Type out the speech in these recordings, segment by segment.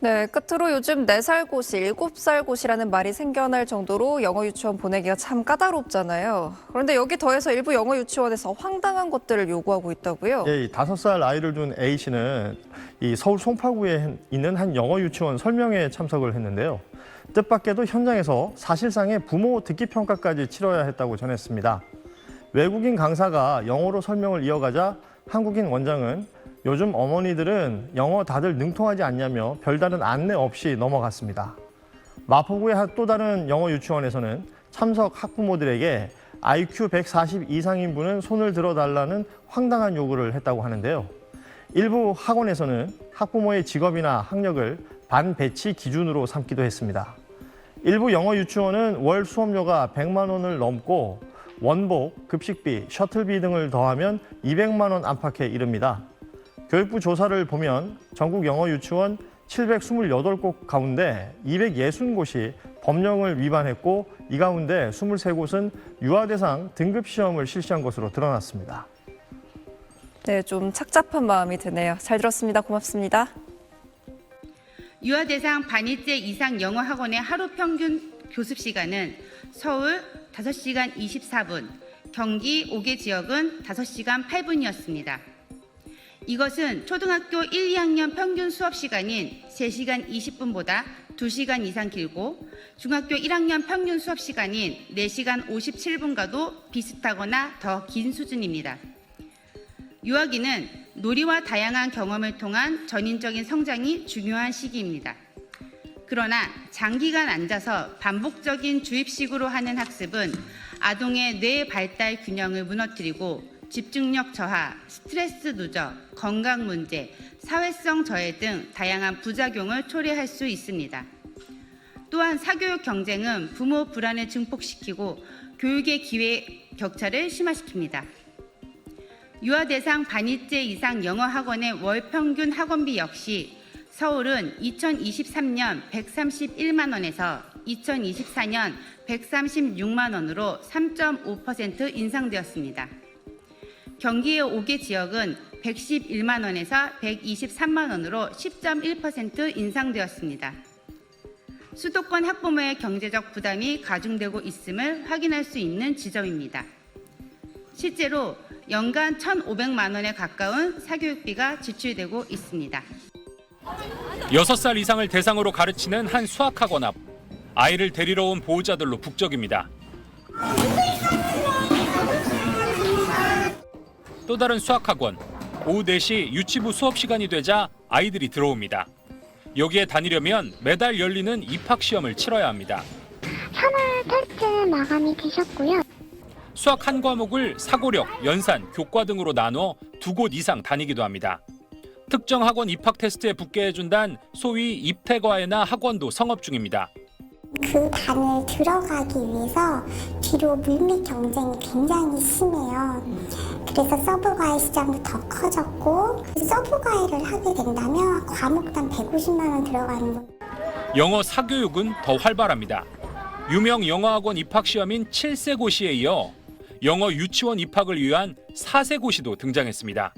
네, 끝으로 요즘 4살 고시, 7살 고시라는 말이 생겨날 정도로 영어 유치원 보내기가 참 까다롭잖아요. 그런데 여기 더해서 일부 영어 유치원에서 황당한 것들을 요구하고 있다고요? 이 5살 아이를 둔 A씨는 이 서울 송파구에 있는 한 영어 유치원 설명회에 참석을 했는데요. 뜻밖에도 현장에서 사실상의 부모 듣기 평가까지 치러야 했다고 전했습니다. 외국인 강사가 영어로 설명을 이어가자 한국인 원장은 요즘 어머니들은 영어 다들 능통하지 않냐며 별다른 안내 없이 넘어갔습니다. 마포구의 또 다른 영어 유치원에서는 참석 학부모들에게 IQ 140 이상인 분은 손을 들어달라는 황당한 요구를 했다고 하는데요. 일부 학원에서는 학부모의 직업이나 학력을 반 배치 기준으로 삼기도 했습니다. 일부 영어 유치원은 월 수업료가 100만 원을 넘고 원복, 급식비, 셔틀비 등을 더하면 200만 원 안팎에 이릅니다. 교육부 조사를 보면 전국 영어 유치원 728곳 가운데 260곳이 법령을 위반했고 이 가운데 23곳은 유아 대상 등급 시험을 실시한 것으로 드러났습니다. 네, 좀 착잡한 마음이 드네요. 잘 들었습니다. 고맙습니다. 유아 대상 반일제 이상 영어 학원의 하루 평균 교습 시간은 서울 5시간 24분, 경기 5개 지역은 5시간 8분이었습니다. 이것은 초등학교 1, 2학년 평균 수업 시간인 3시간 20분보다 2시간 이상 길고 중학교 1학년 평균 수업 시간인 4시간 57분과도 비슷하거나 더 긴 수준입니다. 유아기는 놀이와 다양한 경험을 통한 전인적인 성장이 중요한 시기입니다. 그러나 장기간 앉아서 반복적인 주입식으로 하는 학습은 아동의 뇌 발달 균형을 무너뜨리고 집중력 저하, 스트레스 누적, 건강 문제, 사회성 저해 등 다양한 부작용을 초래할 수 있습니다. 또한 사교육 경쟁은 부모 불안을 증폭시키고 교육의 기회 격차를 심화시킵니다. 유아 대상 반일제 이상 영어 학원의 월 평균 학원비 역시 서울은 2023년 131만 원에서 2024년 136만 원으로 3.5% 인상되었습니다. 경기의 5개 지역은 111만 원에서 123만 원으로 10.1% 인상되었습니다. 수도권 학부모의 경제적 부담이 가중되고 있음을 확인할 수 있는 지점입니다. 실제로 연간 1,500만 원에 가까운 사교육비가 지출되고 있습니다. 6살 이상을 대상으로 가르치는 한 수학학원 앞. 아이를 데리러 온 보호자들로 북적입니다. 또 다른 수학학원. 오후 4시 유치부 수업 시간이 되자 아이들이 들어옵니다. 여기에 다니려면 매달 열리는 입학시험을 치러야 합니다. 3월 8일 마감이 되셨고요. 수학 한 과목을 사고력, 연산, 교과 등으로 나눠 2곳 이상 다니기도 합니다. 특정 학원 입학 테스트에 붙게 해준다는 소위 입태과외나 학원도 성업 중입니다. 그 반을 들어가기 위해서 뒤로 물밑 경쟁이 굉장히 심해요. 그래서 서브과외 시장도 더 커졌고 서브과외를 하게 된다면 과목당 150만 원 들어가는 거. 영어 사교육은 더 활발합니다. 유명 영어학원 입학시험인 7세 고시에 이어 영어 유치원 입학을 위한 4세 고시도 등장했습니다.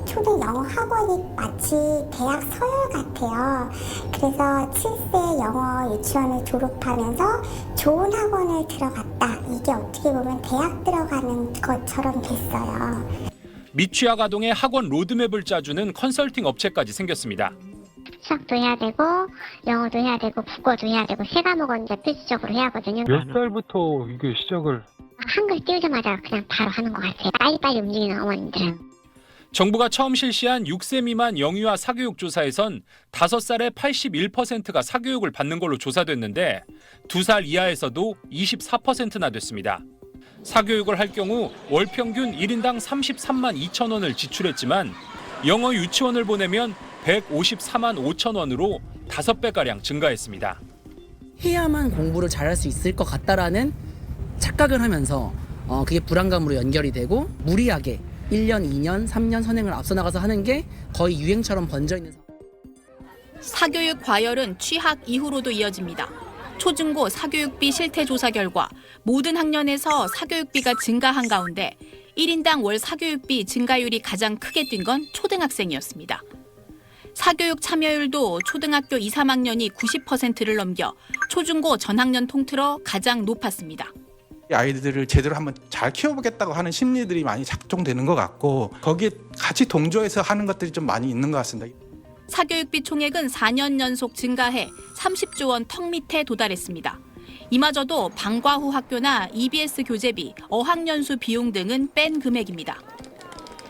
초등 영어 학원이 마치 대학 서열 같아요. 그래서 7세 영어 유치원을 졸업하면서 좋은 학원을 들어갔다. 이게 어떻게 보면 대학 들어가는 것처럼 됐어요. 미취학 아동의 학원 로드맵을 짜주는 컨설팅 업체까지 생겼습니다. 수학도 해야 되고 영어도 해야 되고 국어도 해야 되고 3과목은 이제 필수적으로 해야 하거든요. 몇 살부터 이게 시작을? 한글 띄우자마자 그냥 바로 하는 것 같아요. 빨리빨리 움직이는 어머님들은. 정부가 처음 실시한 6세 미만 영유아 사교육 조사에선 5살의 81%가 사교육을 받는 걸로 조사됐는데 2살 이하에서도 24%나 됐습니다. 사교육을 할 경우 월 평균 1인당 33만 2천 원을 지출했지만 영어 유치원을 보내면 154만 5천 원으로 5배가량 증가했습니다. 해야만 공부를 잘할 수 있을 것 같다라는 착각을 하면서 그게 불안감으로 연결이 되고 무리하게 1년, 2년, 3년 선행을 앞서 나가서 하는 게 거의 유행처럼 번져 있는 사교육 과열은 취학 이후로도 이어집니다. 초중고 사교육비 실태 조사 결과 모든 학년에서 사교육비가 증가한 가운데 1인당 월 사교육비 증가율이 가장 크게 뛴 건 초등학생이었습니다. 사교육 참여율도 초등학교 2, 3학년이 90%를 넘겨 초중고 전학년 통틀어 가장 높았습니다. 아이들을 제대로 한번 잘 키워보겠다고 하는 심리들이 많이 작동되는 것 같고 거기에 같이 동조해서 하는 것들이 좀 많이 있는 것 같습니다. 사교육비 총액은 4년 연속 증가해 30조 원 턱 밑에 도달했습니다. 이마저도 방과 후 학교나 EBS 교재비, 어학연수 비용 등은 뺀 금액입니다.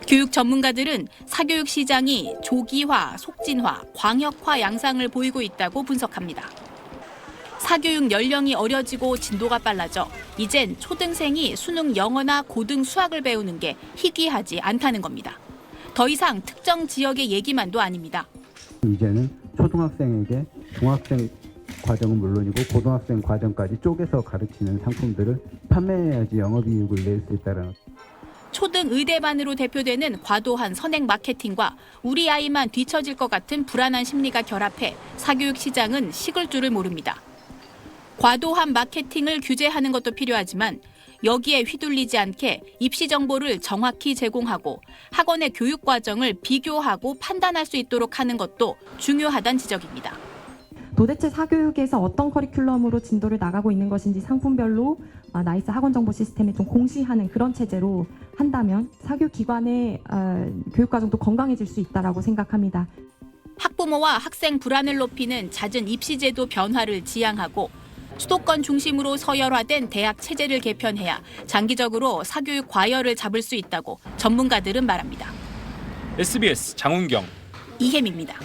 교육 전문가들은 사교육 시장이 조기화, 속진화, 광역화 양상을 보이고 있다고 분석합니다. 사교육 연령이 어려지고 진도가 빨라져 이젠 초등생이 수능 영어나 고등 수학을 배우는 게 희귀하지 않다는 겁니다. 더 이상 특정 지역의 얘기만도 아닙니다. 이제는 초등학생에게 중학생 과정은 물론이고 고등학생 과정까지 쪼개서 가르치는 상품들을 판매해야지 영업이익을 낼 수 있다는. 초등 의대반으로 대표되는 과도한 선행 마케팅과 우리 아이만 뒤처질 것 같은 불안한 심리가 결합해 사교육 시장은 식을 줄을 모릅니다. 과도한 마케팅을 규제하는 것도 필요하지만 여기에 휘둘리지 않게 입시 정보를 정확히 제공하고 학원의 교육 과정을 비교하고 판단할 수 있도록 하는 것도 중요하다는 지적입니다. 도대체 사교육에서 어떤 커리큘럼으로 진도를 나가고 있는 것인지 상품별로 나이스 학원 정보 시스템에 좀 공시하는 그런 체제로 한다면 사교육 기관의 교육 과정도 건강해질 수 있다라고 생각합니다. 학부모와 학생 불안을 높이는 잦은 입시제도 변화를 지향하고 수도권 중심으로 서열화된 대학 체제를 개편해야 장기적으로 사교육 과열을 잡을 수 있다고 전문가들은 말합니다. SBS 장훈경, 이혜미입니다.